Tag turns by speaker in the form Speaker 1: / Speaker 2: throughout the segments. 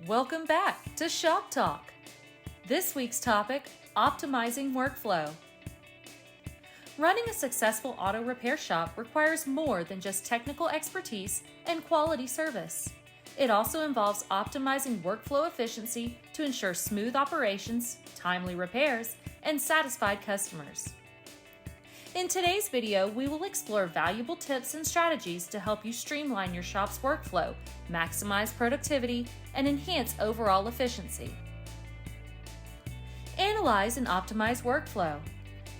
Speaker 1: Welcome back to Shop Talk. This week's topic, optimizing workflow. Running a successful auto repair shop requires more than just technical expertise and quality service. It also involves optimizing workflow efficiency to ensure smooth operations, timely repairs, and satisfied customers. In today's video, we will explore valuable tips and strategies to help you streamline your shop's workflow, maximize productivity, and enhance overall efficiency. Analyze and optimize workflow.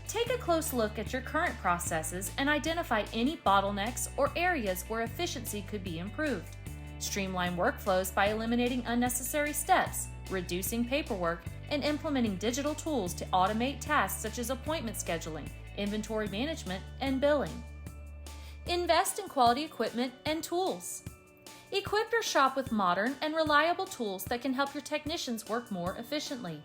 Speaker 1: Take a close look at your current processes and identify any bottlenecks or areas where efficiency could be improved. Streamline workflows by eliminating unnecessary steps, reducing paperwork, and implementing digital tools to automate tasks such as appointment scheduling, inventory management, and billing. Invest in quality equipment and tools. Equip your shop with modern and reliable tools that can help your technicians work more efficiently.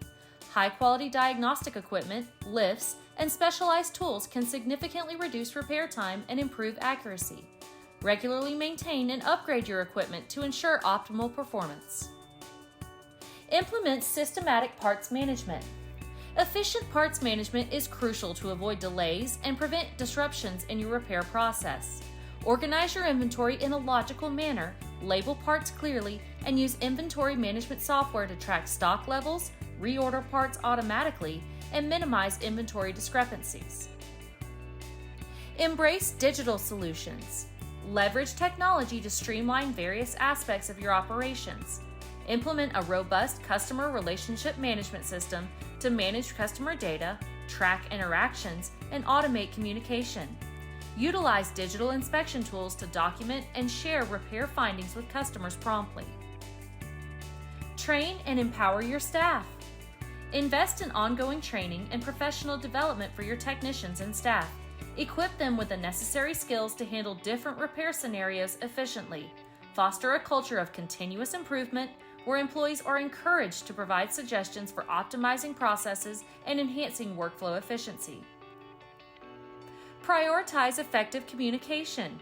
Speaker 1: High-quality diagnostic equipment, lifts, and specialized tools can significantly reduce repair time and improve accuracy. Regularly maintain and upgrade your equipment to ensure optimal performance. Implement systematic parts management. Efficient parts management is crucial to avoid delays and prevent disruptions in your repair process. Organize your inventory in a logical manner, label parts clearly, and use inventory management software to track stock levels, reorder parts automatically, and minimize inventory discrepancies. Embrace digital solutions. Leverage technology to streamline various aspects of your operations. Implement a robust customer relationship management system to manage customer data, track interactions, and automate communication. Utilize digital inspection tools to document and share repair findings with customers promptly. Train and empower your staff. Invest in ongoing training and professional development for your technicians and staff. Equip them with the necessary skills to handle different repair scenarios efficiently. Foster a culture of continuous improvement where employees are encouraged to provide suggestions for optimizing processes and enhancing workflow efficiency. Prioritize effective communication.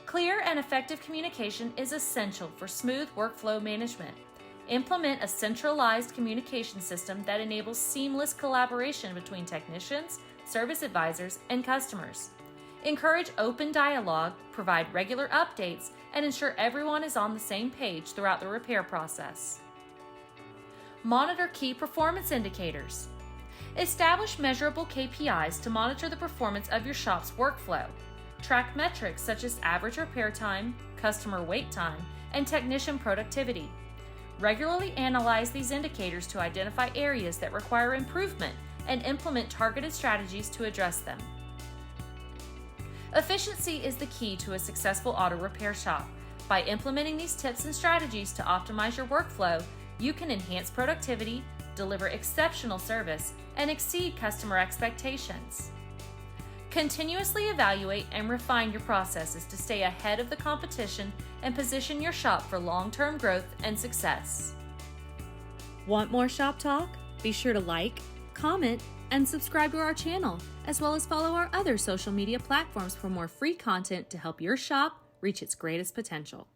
Speaker 1: Clear and effective communication is essential for smooth workflow management. Implement a centralized communication system that enables seamless collaboration between technicians, service advisors, and customers. Encourage open dialogue, provide regular updates, and ensure everyone is on the same page throughout the repair process. Monitor key performance indicators. Establish measurable KPIs to monitor the performance of your shop's workflow. Track metrics such as average repair time, customer wait time, and technician productivity. Regularly analyze these indicators to identify areas that require improvement and implement targeted strategies to address them. Efficiency is the key to a successful auto repair shop. By implementing these tips and strategies to optimize your workflow, you can enhance productivity, deliver exceptional service, and exceed customer expectations. Continuously evaluate and refine your processes to stay ahead of the competition and position your shop for long-term growth and success. Want more Shop Talk? Be sure to like, comment, and subscribe to our channel, as well as follow our other social media platforms for more free content to help your shop reach its greatest potential.